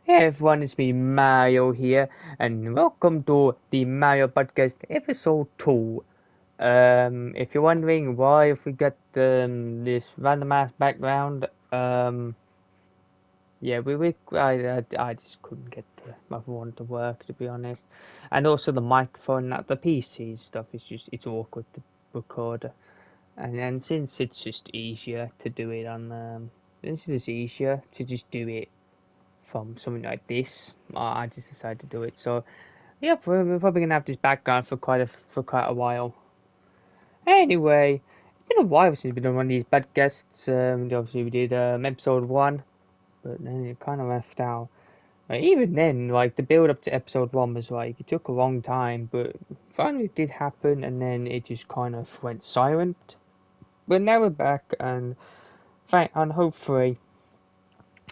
Hey everyone, it's me Mario here, and welcome to the Mario Podcast episode 2. If you're wondering why if we got this random ass background, yeah, I just couldn't get the other one to work, to be honest, and also the microphone at the PC stuff is it's awkward to record, and since it's just easier to do it on since it's easier to just do it from something like this, I just decided to do it. So yeah, we're probably gonna have this background for quite a while. Anyway, it's been a while since we've done one of these podcasts. Obviously we did episode 1, but then it kind of left out. Even then, like the build up to episode 1 was like it took a long time, but finally it did happen, and then it just kind of went silent. But now we're back, and hopefully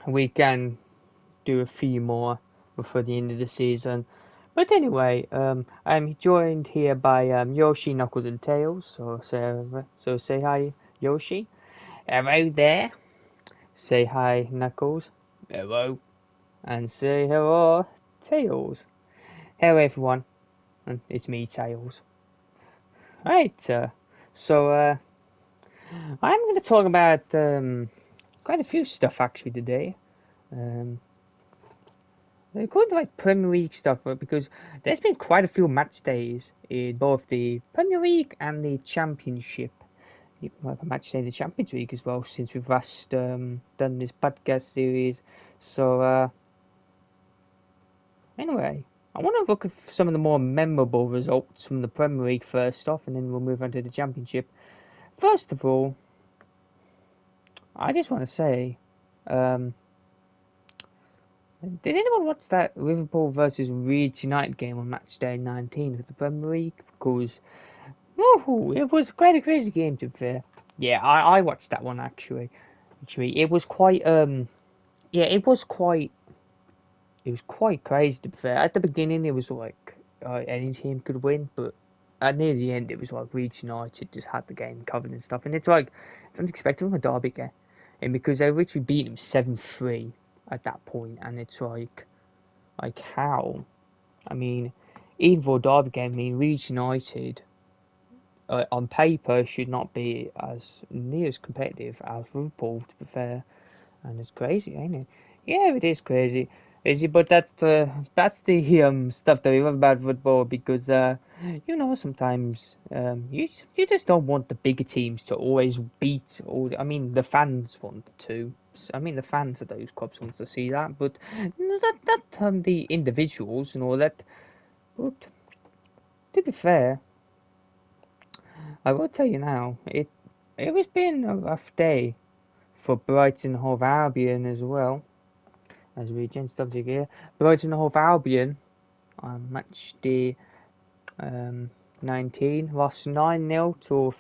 we can do a few more before the end of the season. But anyway, I'm joined here by Yoshi, Knuckles, and Tails. So say hi, Yoshi. Hello there. Say hi, Knuckles. Hello. And say hello, Tails. Hello, everyone. And it's me, Tails. Right. I'm going to talk about quite a few stuff actually today. Um, Quite like Premier League stuff, because there's been quite a few match days in both the Premier League and the Championship. You might have a match day in the Champions League as well since we've last done this podcast series. So anyway, I want to look at some of the more memorable results from the Premier League first off, and then we'll move on to the Championship. First of all, I just want to say, um, did anyone watch that Liverpool versus Leeds United game on match day 19 of the Premier League? Because woohoo! It was quite a crazy game, to be fair. Yeah, I watched that one actually. It was quite yeah, it was quite crazy, to be fair. At the beginning, it was like any team could win, but at near the end, it was like Leeds United just had the game covered and stuff, and it's like it's unexpected from a derby game, and because they literally beat them 7-3 at that point, and it's like how? I mean, even for a derby game, I mean Leeds United on paper should not be as near as competitive as Liverpool, to be fair. And it's crazy, ain't it? Yeah, it is crazy. Crazy, but that's the stuff that we love about football, because sometimes you just don't want the bigger teams to always beat all. I mean, the fans want to. I mean, the fans of those clubs want to see that, but the individuals and all that. But to be fair, I will tell you now, it was been a rough day for Brighton Hove Albion as well. As we change subject here, Brighton Hove Albion on match day um, 19 lost 9-0 to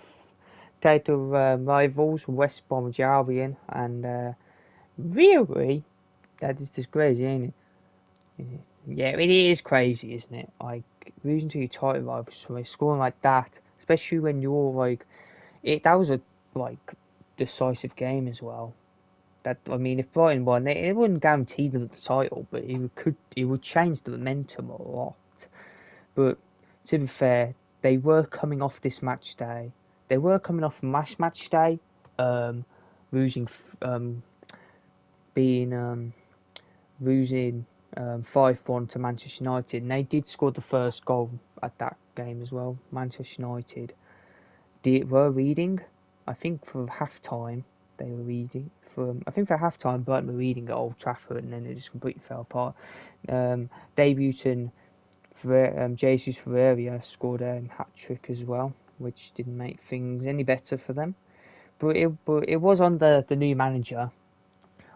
title rivals West Bromwich Albion, and really, that is just crazy, ain't it? Yeah, it is crazy, isn't it? Like losing to your title rivals, so scoring like that, especially when you're like it. That was a like decisive game as well. That I mean, if Brighton won, it wouldn't guarantee them the title, but it would change the momentum a lot. But to be fair, they were coming off this match day. They were coming off match day, um, losing, being losing 5-1 to Manchester United, and they did score the first goal at that game as well. Manchester United were leading, I think for half time. They were leading from I think for half time Brighton were leading at Old Trafford, and then it just completely fell apart. Debuting Jesus Ferreira scored a hat trick as well, which didn't make things any better for them. But it was under the new manager.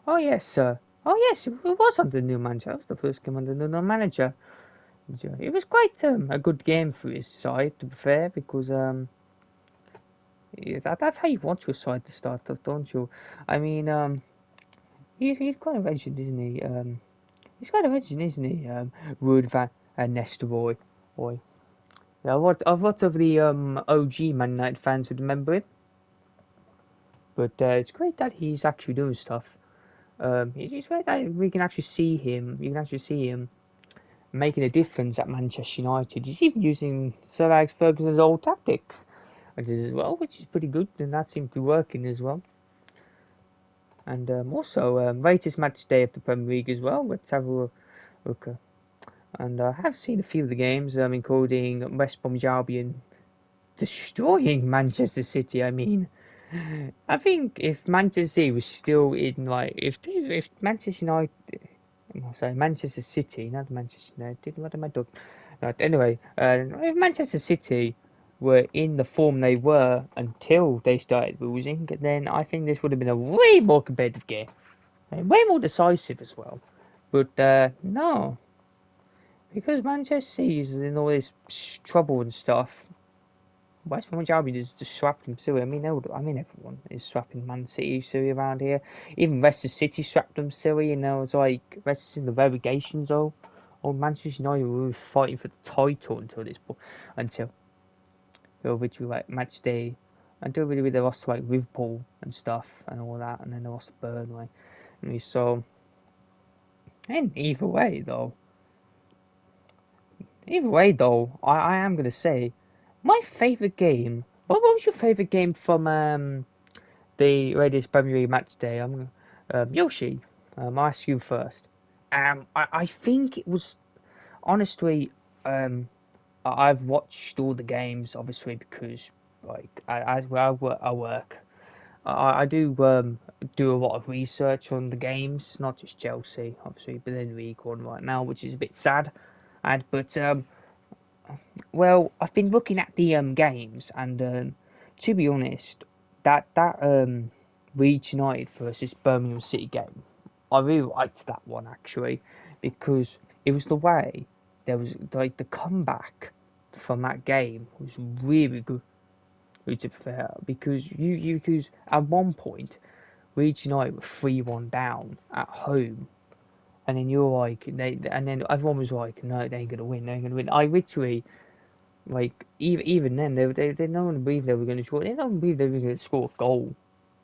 Oh yes, sir. Oh yes, it was under the new manager. That was the first game under the new manager. It was quite a good game for his side, to be fair, because yeah, that's how you want your side to start off, don't you? I mean, he's quite a legend, isn't he? He's quite a legend, isn't he? Ruud van Nistelrooy. Boy. Yeah, a lot of the OG Man United fans would remember him, but it's great that he's actually doing stuff. It's great that we can actually see him. You can actually see him making a difference at Manchester United. He's even using Sir Alex Ferguson's old tactics, which is pretty good, and that seems to be working as well. And also, latest match day of the Premier League as well. Let's have a look. And I have seen a few of the games, including West Bromwich Albion destroying Manchester City. I mean, I think if Manchester City was still in, like, if Manchester United, sorry, Manchester City, not Manchester United, what am I talking? Right, anyway, if Manchester City were in the form they were until they started losing, then I think this would have been a way more competitive game, and way more decisive as well. But no, because Manchester City is in all this trouble and stuff. West Bromwich Albion is just swapping Surrey. I mean, everyone is swapping Man City, Surrey around here. Even Leicester City swapped them Surrey, and there was like Leicester in the relegation zone. Or Manchester United were fighting for the title until literally like match day, until really they lost to like Liverpool and stuff and all that, and then they lost to Burnley. And we saw, and either way though, I am gonna say my favourite game. What was your favourite game from the latest Premier League match day? I'm Yoshi. I'll ask you first. I think it was honestly. I've watched all the games, obviously, because like I work. I do a lot of research on the games, not just Chelsea, obviously, but then League One right now, which is a bit sad. But well, I've been looking at the games, and to be honest, that Leeds United versus Birmingham City game, I really liked that one actually, because it was the way there was like the comeback from that game was really good. To be fair, because because at one point Leeds United were 3-1 down at home, and then you're like and then everyone was like, no, they ain't gonna win, they ain't gonna win. I literally, like, even then, they no one believed they were going to score. They don't believe they were going to score a goal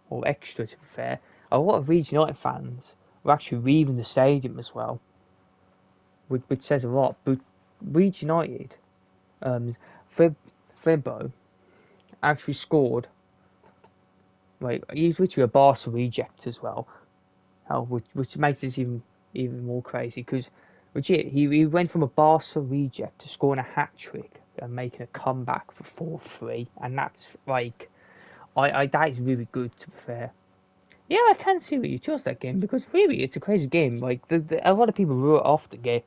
or extra. To be fair, a lot of Leeds United fans were actually leaving the stadium as well, which says a lot. But Leeds United, Fib, Fibbo actually scored. Like, he's literally a Barca reject as well. Which makes it even more crazy because legit he went from a Barca reject to scoring a hat trick and making a comeback for 4-3, and that's like I that is really good, to be fair. Yeah, I can see what you chose that game because really it's a crazy game. Like a lot of people wrote off the game,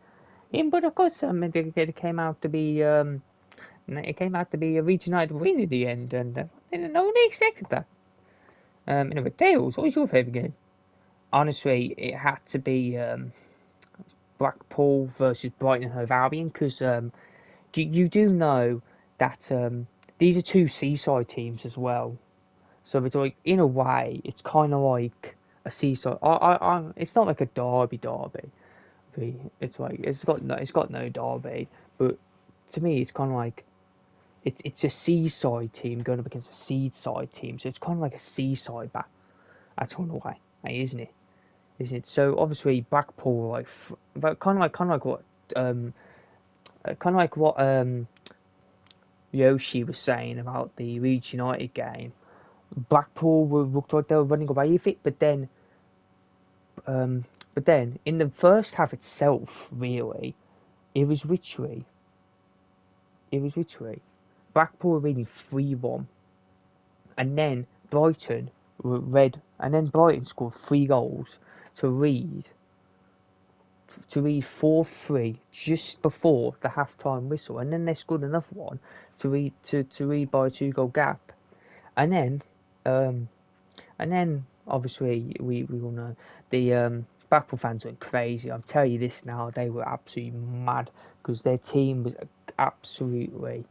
but of course it came out to be a Leeds United win in the end, and no one expected that. Anyway, Dales, what was your favourite game? Honestly, it had to be Blackpool versus Brighton and Hove Albion because you do know that these are two seaside teams as well. So it's like, in a way, it's kind of like a seaside. It's not like a derby. It's like it's got no derby, but to me, it's kind of like it's a seaside team going up against a seaside team. So it's kind of like a seaside battle in a way, isn't it? Isn't it? So obviously Blackpool, like, but kind of like what Yoshi was saying about the Leeds United game. Blackpool looked like they were running away with it, um, but then in the first half itself, really, it was literally, it was literally Blackpool were leading 3-1, and then Brighton scored 3 goals to lead 4-3 just before the half-time whistle, and then they scored another one to lead by a 2-goal gap, and then um, obviously we all know the Blackpool fans went crazy. I'll tell you this now, they were absolutely mad because their team was absolutely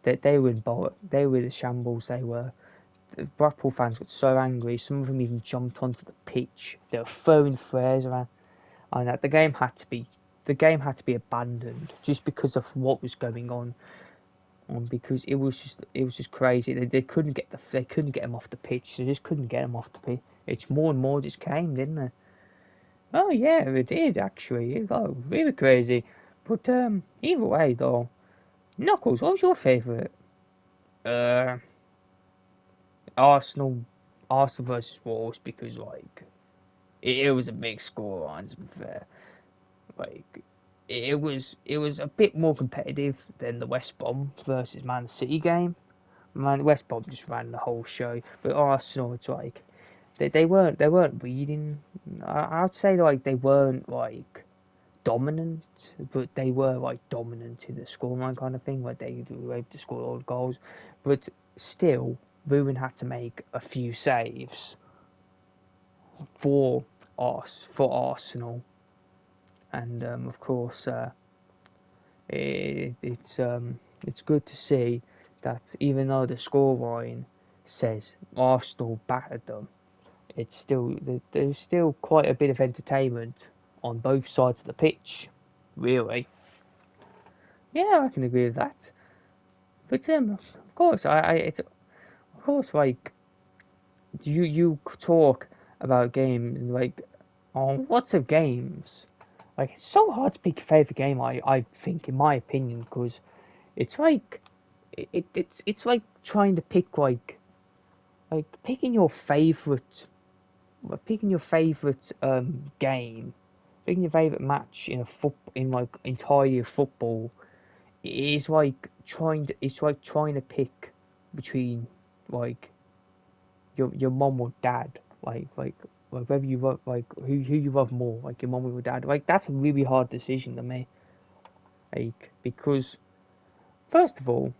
they were they were the shambles. They were The Blackpool fans got so angry. Some of them even jumped onto the pitch. They were throwing flares around, and that the game had to be abandoned just because of what was going on. Because it was just crazy. They couldn't get him off the pitch. They just couldn't get him off the pitch. It's more and more just came, didn't they? Oh yeah, it did actually. It got really crazy. But either way though, Knuckles, what was your favourite? Uh, Arsenal, Arsenal versus Wolves because like it was a big score on. To be fair, like it was a bit more competitive than the West Brom versus Man City game. Man, West Brom just ran the whole show, but Arsenal, it's like they weren't leading. I'd say like they weren't like dominant, but they were like dominant in the scoreline kind of thing, where they were able to score all the goals. But still, Ruben had to make a few saves for us for Arsenal, and of course, it's good to see that even though the scoreline says Arsenal battered them, it's still there's still quite a bit of entertainment on both sides of the pitch, really. Yeah, I can agree with that. But of course, it's of course like you talk about games and like on lots of games. Like it's so hard to pick a favorite game. I think, in my opinion, because it's like it's like trying to pick like picking your favorite game, picking your favorite match in like entire football is like trying to pick between like your mom or dad, like whether you love like who you love more, like your mom or your dad. Like that's a really hard decision to make, like because first of all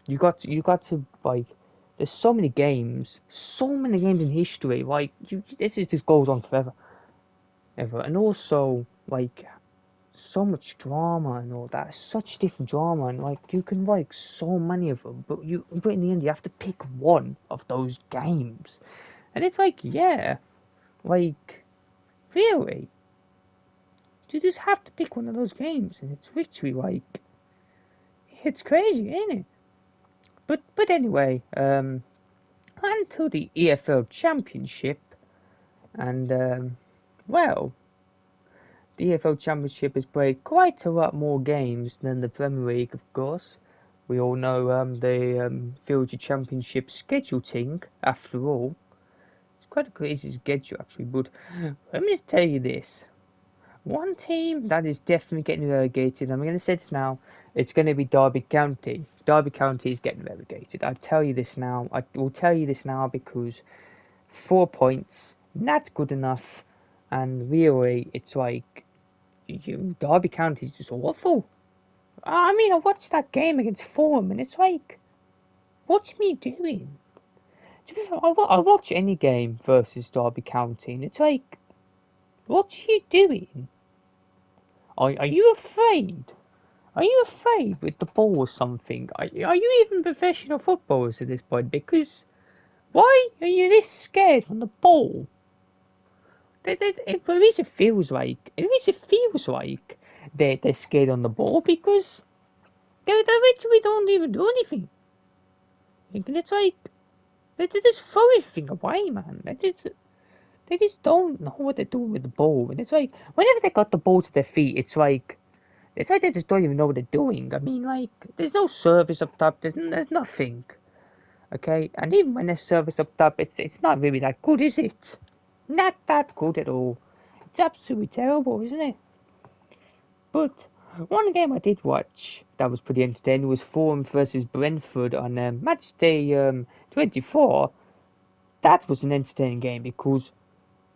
you got to like there's so many games in history. Like this is just goes on forever, ever, and also like so much drama and all that, such different drama, and like you can like so many of them, but in the end you have to pick one of those games, and it's like yeah, like really, you just have to pick one of those games, and it's literally like it's crazy, ain't it? But anyway, on to the EFL Championship, and well, the EFL Championship has played quite a lot more games than the Premier League, of course. We all know the Future Championship schedule thing, after all. It's quite a crazy schedule, actually, but let me just tell you this. One team that is definitely getting relegated, I'm going to say this now, it's going to be Derby County. Derby County is getting relegated. I'll tell you this now. I will tell you this now because 4 points, not good enough, and really, it's like Derby County is just awful. I mean, I watched that game against Fulham, and it's like, what's me doing? I watch any game versus Derby County, and it's like, what are you doing? Are you afraid? Are you afraid with the ball or something? Are you even professional footballers at this point? Because why are you this scared on the ball? At least it feels like, they're scared on the ball because they literally don't even do anything. And it's like they just throw everything away, man. They just don't know what they're doing with the ball. And it's like whenever they got the ball to their feet, it's like they just don't even know what they're doing. I mean, like there's no service up top. There's nothing. Okay, and even when there's service up top, it's not really that good, is it? Not that good at all. It's absolutely terrible, isn't it? But one game I did watch that was pretty entertaining was Fulham versus Brentford on match day 24. That was an entertaining game because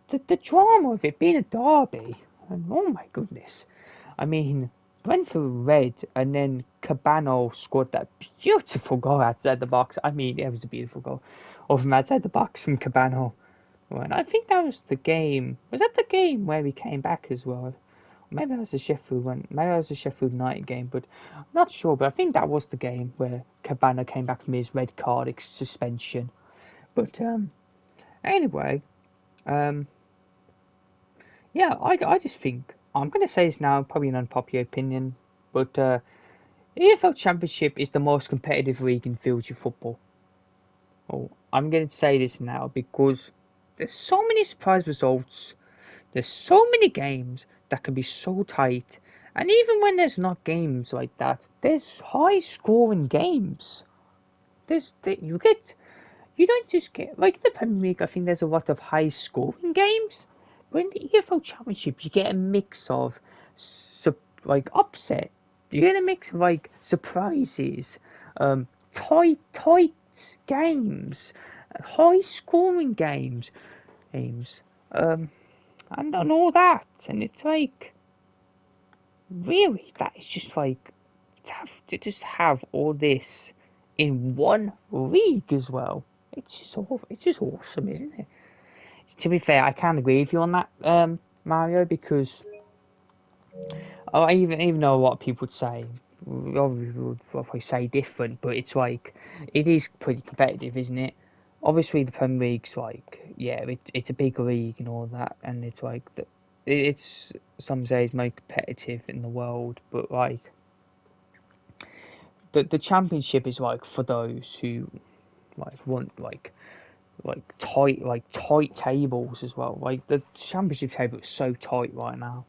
the drama of it being a derby, and oh my goodness. I mean, Brentford red, and then Cabano scored that beautiful goal outside the box. I mean, it was a beautiful goal. Or from outside the box from Cabano. Well, and I think that was the game. Was that the game where he came back as well? Maybe that was the Sheffield one. Maybe that was the Sheffield United game, but I'm not sure. But I think that was the game where Cabana came back from his red card suspension. But anyway, um, yeah, I just think I'm gonna say this now, probably an unpopular opinion, but EFL Championship is the most competitive league in future football. Oh, I'm gonna say this now because there's so many surprise results. There's so many games that can be so tight, and even when there's not games like that, there's high scoring games. You don't just get like in the Premier League. I think there's a lot of high scoring games, but in the EFL Championship, you get a mix of like upset. You get a mix of like surprises, um, tight games, high scoring games, um, and all that. And it's like really that is just like to just have all this in one league as well. It's just awesome, isn't it? To be fair, I can't agree with you on that, Mario, because I even know what people would say. Obviously, would probably say different, but it's like it is pretty competitive, isn't it? Obviously, the Premier League's like it's a big league and all that, and it's like it's some say it's most competitive in the world, but like the Championship is like for those who like want tight tables as well. Like the Championship table is so tight right now.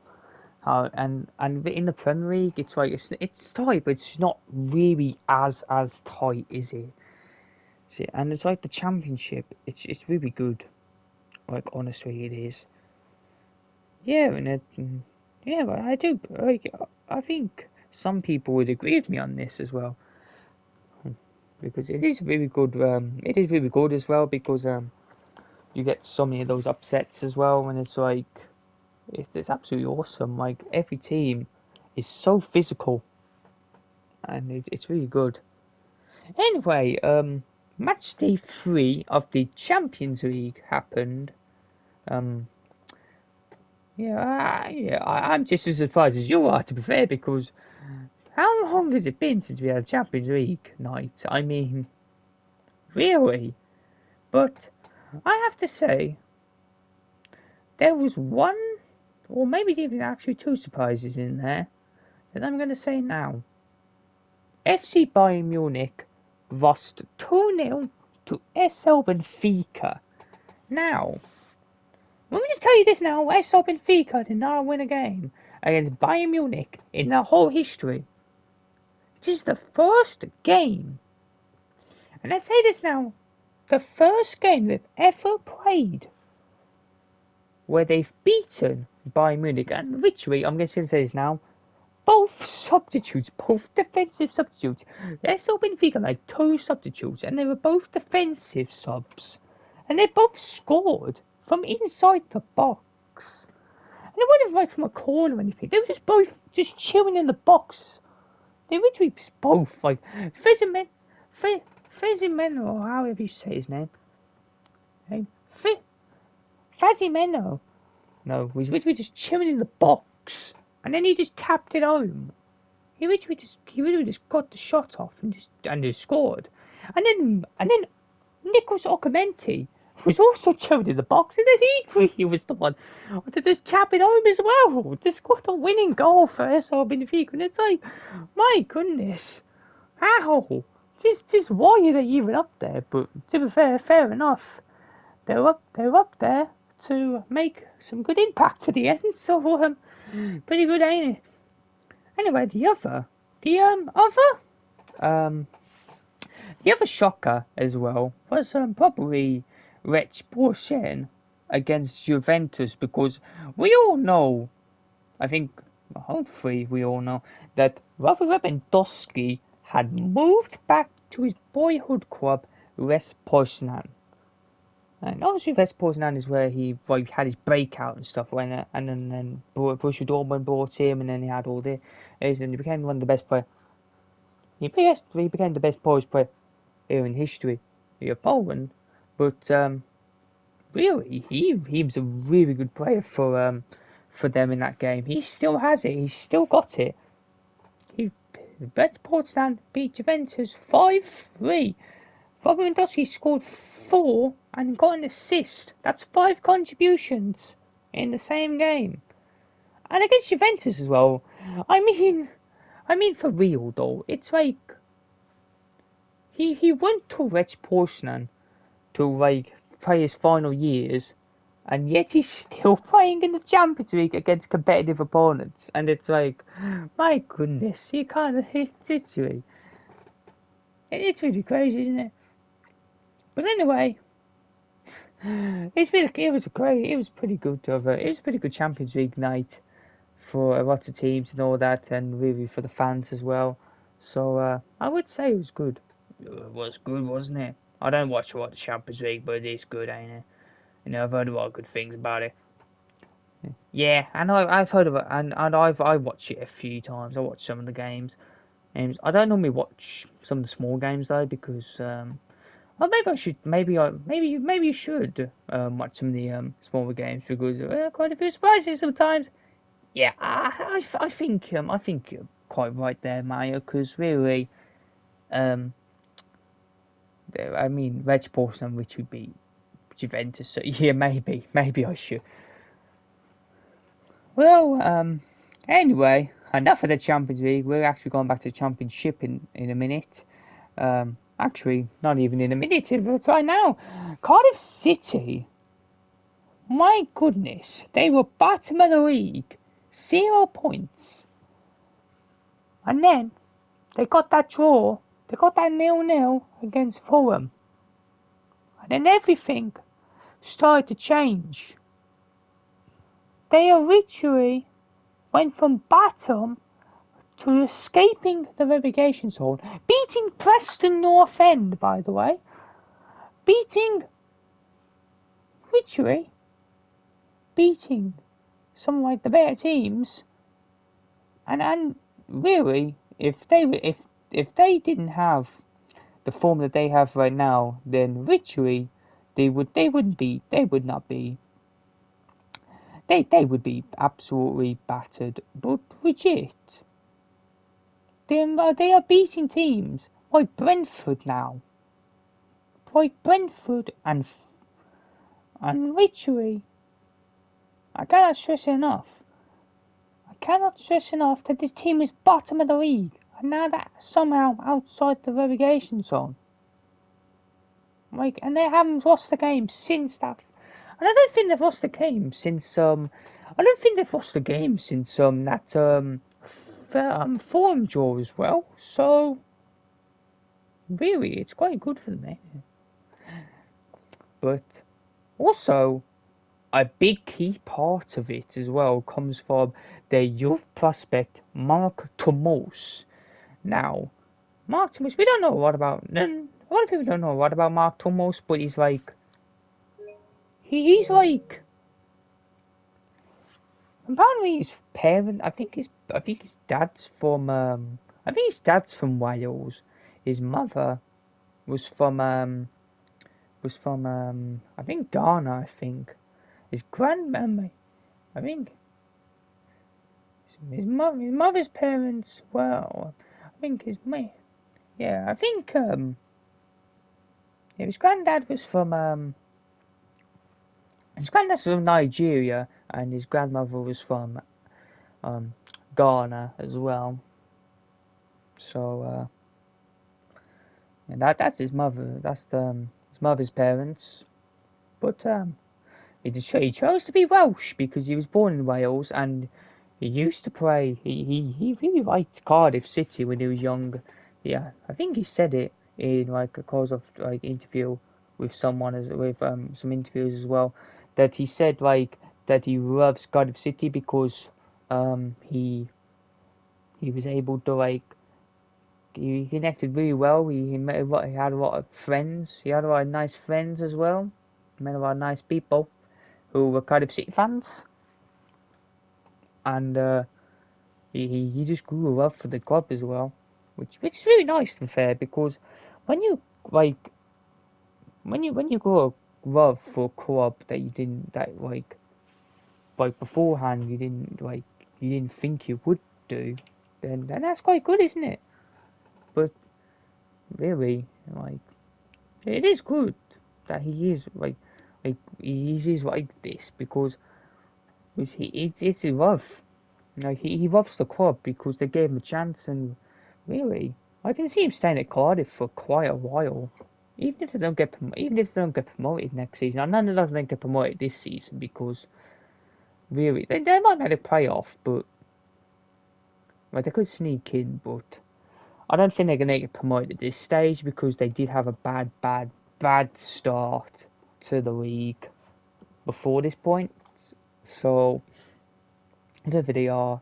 And in the Premier League, it's like it's tight, but it's not really as tight, is it? See, and it's like the Championship. It's really good. Like honestly, it is. Yeah, yeah, but I do like. I think some people would agree with me on this as well, because it is really good. It is really good as well because you get so many of those upsets as well, and it's like it's absolutely awesome. Like every team is so physical, and it's really good. Anyway, match day 3 of the Champions League happened. Um, I'm just as surprised as you are, to be fair, because how long has it been since we had a Champions League night? I mean, really? But I have to say, there was one, or maybe even actually two surprises in there that I'm going to say now. FC Bayern Munich lost 2-0 to SL Benfica. Now, let me just tell you this now, SL Benfica did not win a game against Bayern Munich in their whole history. It is the first game, and let's say this now, the first game they've ever played where they've beaten Bayern Munich, and literally, I'm just going to say this now, both substitutes, both defensive substitutes. SL Benfica had two substitutes, and they were both defensive subs. And they both scored from inside the box. And it wasn't like from a corner or anything. They were just both just chilling in the box. They literally just both like Fezzimen, or however you say his name. Fazimeno. No, he was literally just chilling in the box. And then he just tapped it home. He literally just got the shot off and just scored. And then Nicholas Ocamenti was also chilled in the box, and then he was the one to just tap it home as well. Just got the winning goal for SR Benfica, and it's like, my goodness, how? Just why are they even up there? But to be fair enough, they're up there to make some good impact at the end. So pretty good, ain't it? Anyway, um, the other shocker as well was probably Lech Posen against Juventus, because we all know, I think, hopefully we all know, that Robert Lewandowski had moved back to his boyhood club, Lech Poznan. And obviously, Lech Poznan is where he had his breakout and stuff, and then Borussia Dortmund bought him, and then he had all this, and he became one of the best players. He became the best Polish player here in history of Poland, but really, he was a really good player for them in that game. He still has it. He's still got it. He Red Portland beat Juventus 5-3. Robert Lewandowski scored 4 and got an assist. That's 5 contributions in the same game, and against Juventus as well. I mean for real though, it's like he went to Lech Poznan to like play his final years, and yet he's still playing in the Champions League against competitive opponents. And it's like, my goodness, you can't. It's really crazy, isn't it? But anyway, it was pretty good it was a pretty good Champions League night for lots of teams and all that, and really for the fans as well. So I would say it was good. It was good, wasn't it? I don't watch a lot of Champions League, but it is good, ain't it? You know, I've heard a lot of good things about it. Yeah, and I've heard of it, and I watched it a few times. I watched some of the games. I don't normally watch some of the small games though, because well, maybe I should. Maybe you should watch some of the smaller games, because quite a few surprises sometimes. Yeah, I think you're quite right there, Mario. Because really, um, I mean, Red Sports and which would be Juventus. So yeah, maybe I should. Well, anyway, enough of the Champions League. We're actually going back to Championship in a minute. Actually, not even in a minute. But right now, Cardiff City. My goodness, they were bottom of the league, 0 points, and then they got that draw. They got that 0-0 against Fulham, and then everything started to change. They originally went from bottom to escaping the relegation zone, beating Preston North End, by the way, beating literally beating some like the better teams, and really, if they didn't have the form that they have right now, then literally they would not be they would be absolutely battered. But legit, they are beating teams like Brentford now, like Brentford and literally, I cannot stress it enough. I cannot stress enough that this team is bottom of the league, and now they're somehow outside the relegation zone. Like, and they haven't lost the game since that. And I don't think they've lost the game since I don't think they've lost the game since that Fulham draw as well. So really, it's quite good for them, eh? But also, a big key part of it as well comes from their youth prospect Mark Tomos. Now, Mark Tomos, we don't know a lot about. A lot of people don't know a lot about Mark Tomos, but he's like he's like apparently his parent. I think his dad's from I think his dad's from Wales. His mother was from I think Ghana. I think his grandmother. I think his mother's parents. Well, I think his mate. Yeah, I think yeah, his granddad's from Nigeria, and his grandmother was from um Ghana as well. So and that's his mother. That's his mother's parents. But he chose to be Welsh because he was born in Wales, and he used to play. He really liked Cardiff City when he was young. Yeah, I think he said it in like a cause of like interview with someone as with some interviews as well, that he said like that he loves Cardiff City because he was able to like he connected really well. He had a lot of friends. He had a lot of nice friends as well. He met a lot of nice people who were Cardiff City fans, and he just grew a love for the club as well, which is really nice and fair because when you like when you grow a love for a club that you didn't that like beforehand you didn't think you would do, then that's quite good, isn't it? But really, like it is good that he is like he is like this because it's his love. You know, he loves the club because they gave him a chance, and really, I can see him staying at Cardiff for quite a while. even if they don't get promoted next season, and none of them don't get promoted this season because really they might make a playoff, but well, they could sneak in, but I don't think they're gonna get promoted at this stage because they did have a bad start to the league before this point. So whatever they are,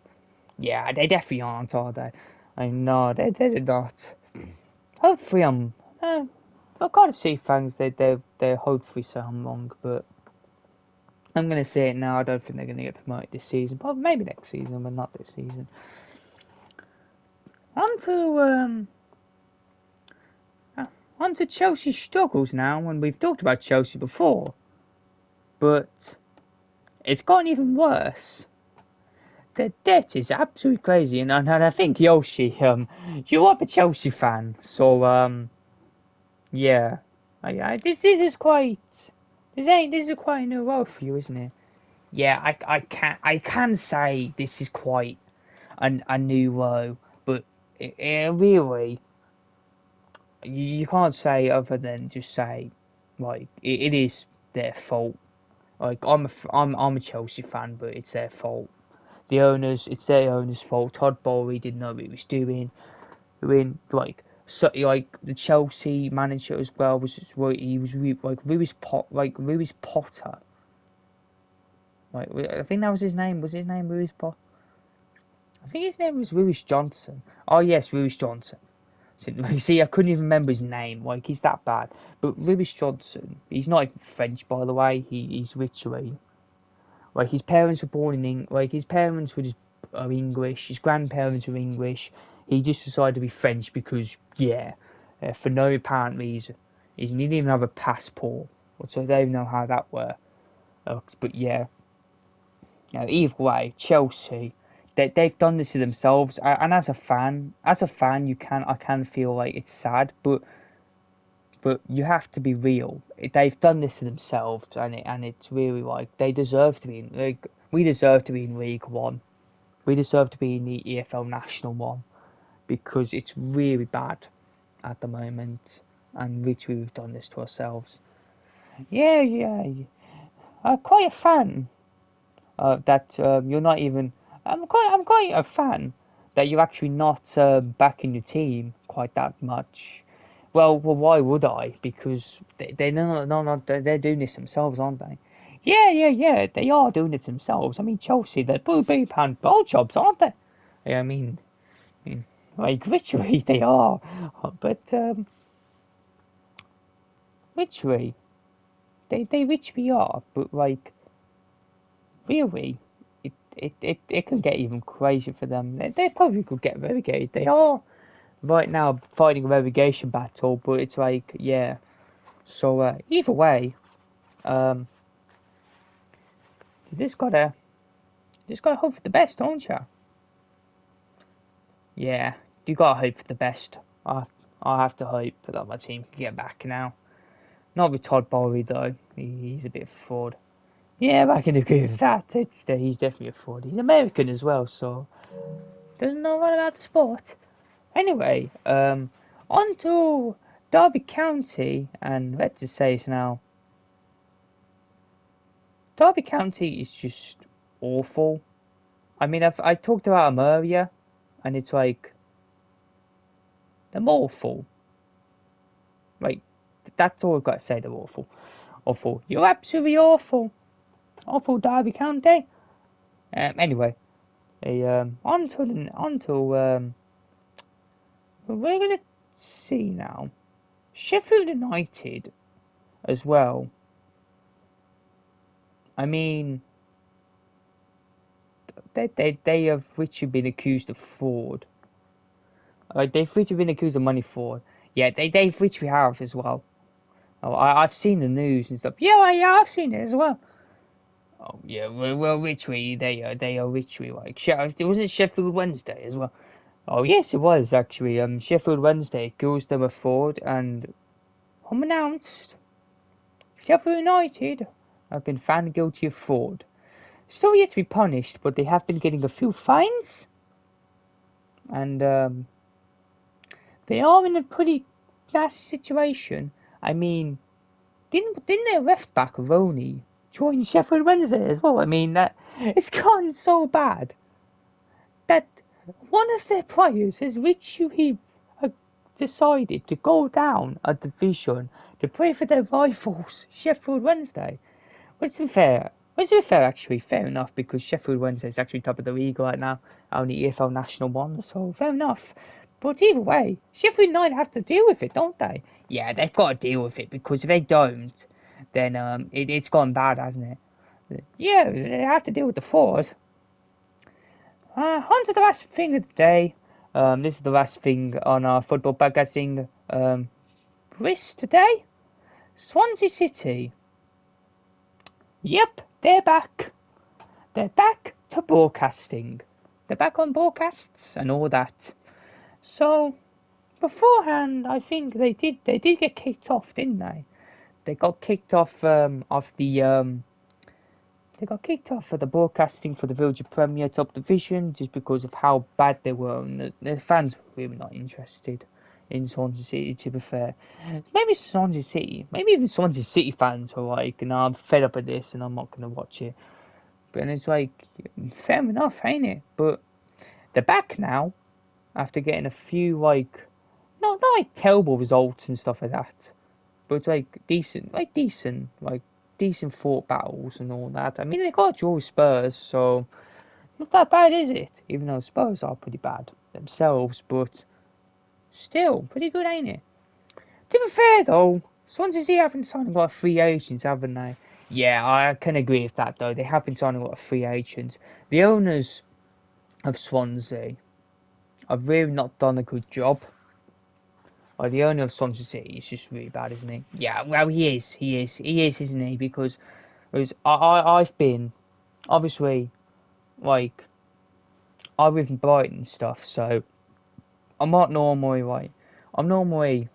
yeah, they definitely aren't, are they? I know they're not. Hopefully, I've got to see things. They hopefully say I'm wrong, but I'm gonna say it now. I don't think they're gonna get promoted this season. But maybe next season, but not this season. On to on to Chelsea's struggles now, and we've talked about Chelsea before, but it's gotten even worse. Their debt is absolutely crazy, and I think Yoshi, you are a Chelsea fan, so yeah, this is quite this is quite a new role for you, isn't it? Yeah, I can say this is quite a new low, but it really you can't say other than just say like it is their fault. Like I'm a Chelsea fan, but it's their fault. It's their owner's fault. Todd Bowley didn't know what he was doing. Like so, like the Chelsea manager as well he was like Lewis Potter. Like I think that was his name. Was his name Lewis Potter? I think his name was Lewis Johnson. Oh yes, Lewis Johnson. So, you see, I couldn't even remember his name. Like he's that bad. But Lewis Johnson, he's not even French, by the way. He's literally like his parents were born in like his parents were just are English. His grandparents are English. He just decided to be French because yeah, for no apparent reason. He didn't even have a passport, so I don't even know how that worked. But yeah, either way, Chelsea, they've done this to themselves. And as a fan, I can feel like it's sad, but you have to be real. They've done this to themselves, and it's really like they deserve to be in. Like, we deserve to be in League One. We deserve to be in the EFL National One because it's really bad at the moment, and literally we've done this to ourselves. Yeah, yeah, I'm quite a fan that you're not even. I'm quite a fan that you're actually not backing your team quite that much. Well, why would I? Because they're no, they're doing this themselves, aren't they? Yeah, yeah, yeah, they are doing it themselves. I mean, Chelsea, they're blue pound ball jobs, aren't they? Yeah, I mean, like literally they are, but literally they literally are. But like really, it could get even crazier for them. They probably could get relegated. They are right now fighting a relegation battle, but it's like, yeah. So either way, um, you just gotta hope for the best, don't you? Yeah, you gotta hope for the best. I have to hope that my team can get back now. Not with Todd Bowley though. He's a bit of a fraud. Yeah, I can agree with that. He's definitely a fraud. He's American as well, so doesn't know a lot about the sport. Anyway, on to Derby County, and let's just say it's now. Derby County is just awful. I mean, I talked about them earlier, and it's like they're awful. Like that's all I've got to say. They're awful, awful. You're absolutely awful, awful Derby County. Anyway, on to we're gonna see now. Sheffield United as well. I mean, they have literally been accused of fraud. Like they've literally been accused of money fraud. Yeah, they've literally have as well. Oh, I've seen the news and stuff. Yeah, yeah, I've seen it as well. Oh yeah, well literally they are literally like it wasn't Sheffield Wednesday as well. Oh yes, it was actually. Sheffield Wednesday accused them of fraud and unannounced. Sheffield United have been found guilty of fraud. Still yet to be punished, but they have been getting a few fines, and they are in a pretty nasty situation. I mean, didn't their left back Roney join Sheffield Wednesday as well? I mean, that it's gotten so bad that one of their players has literally decided to go down a division to play for their rivals, Sheffield Wednesday. Which is fair. Which is fair, actually. Fair enough, because Sheffield Wednesday is actually top of the league right now on the EFL National One, so fair enough. But either way, Sheffield United have to deal with it, don't they? Yeah, they've got to deal with it, because if they don't, then it's gone bad, hasn't it? Yeah, they have to deal with the fraud. On to the last thing of the day. This is the last thing on our football podcasting list today. Swansea City. Yep, they're back. They're back to broadcasting. They're back on broadcasts and all that. So beforehand, I think they did get kicked off, didn't they? They got kicked off they got kicked off for the broadcasting for the Village Premier Top Division just because of how bad they were, and the fans were really not interested in Swansea City. To be fair, maybe even Swansea City fans were like, "No, I'm fed up with this, and I'm not going to watch it." But it's like, fair enough, ain't it? But they're back now after getting a few not like terrible results and stuff like that, but decent fought battles and all that. I mean, they got a draw with Spurs, so not that bad, is it? Even though Spurs are pretty bad themselves, but still pretty good, ain't it? To be fair though, Swansea City haven't signed a lot of free agents, haven't they? Yeah, I can agree with that though. They have been signing a lot of free agents. The owners of Swansea have really not done a good job. Like, the owner of Swansea City is just really bad, isn't he? Yeah, well, he is, isn't he? Because I've been, obviously, like, I live in Brighton and stuff, so I'm not normally, I'm normally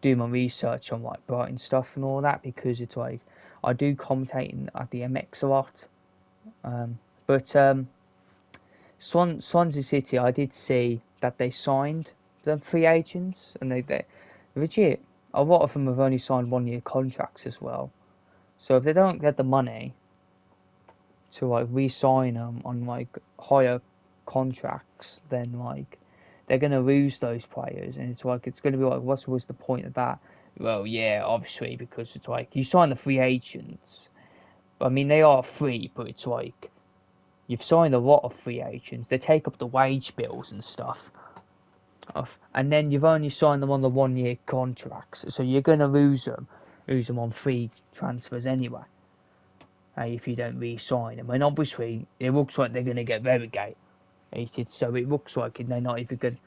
doing my research on, like, Brighton stuff and all that, because it's like, I do commentate at the MX a lot. But Swansea City, I did see that they signed the free agents, and they legit, a lot of them have only signed 1 year contracts as well. So if they don't get the money to like re-sign them on like higher contracts, then like they're gonna lose those players, and it's gonna be like, what was the point of that? Well, yeah, obviously, because it's like you sign the free agents. I mean, they are free, but it's like you've signed a lot of free agents. They take up the wage bills and stuff. And then you've only signed them on the 1 year contracts, so you're gonna lose them on free transfers anyway. If you don't re-sign them, and obviously it looks like they're gonna get relegated, so it looks like they're not even good.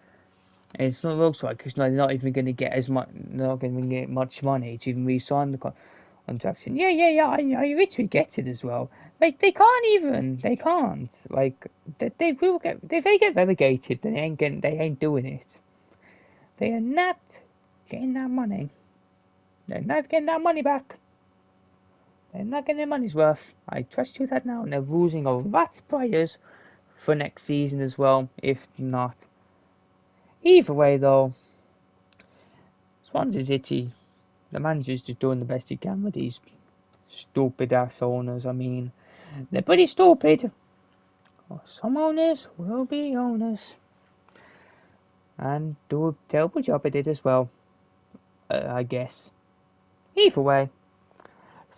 It's not looks like because they're not even gonna get as much, not gonna get much money to even re-sign the contracts. And yeah, I literally get it as well. Like they can't. Like they will get, if they get relegated, they ain't doing it. They are not getting that money. They're not getting that money back. They're not getting their money's worth. I trust you that now, and they're losing a lot of players for next season as well, if not. Either way, though, Swansea City, the manager's just doing the best he can with these stupid ass owners. I mean, they're pretty stupid. Some owners will be owners and do a terrible job at it as well, I guess. Either way,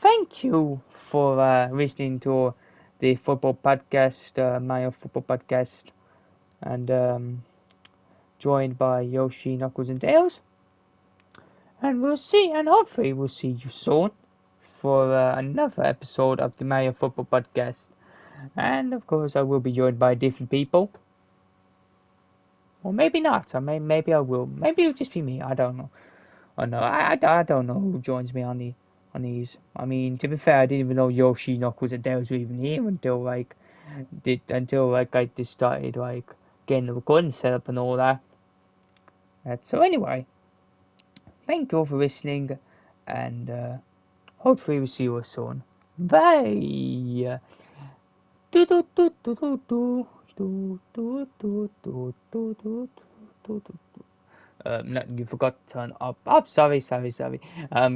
thank you for listening to the football podcast, Mayo Football Podcast, and joined by Yoshi, Knuckles, and Tails. And hopefully we'll see you soon for another episode of the Mayo Football Podcast. And of course, I will be joined by different people. Or maybe not. Maybe I will. Maybe it'll just be me. I don't know. I don't know who joins me on these. I mean, to be fair, I didn't even know Yoshi, Knuckles, and Tails were even here until I just started getting the recording set up and all that. So anyway, thank you all for listening, and hopefully we'll see you soon. Bye. Do do do do do do do do do do do do do do. No, you forgot to turn up. Oh, sorry, sorry, sorry.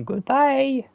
Goodbye.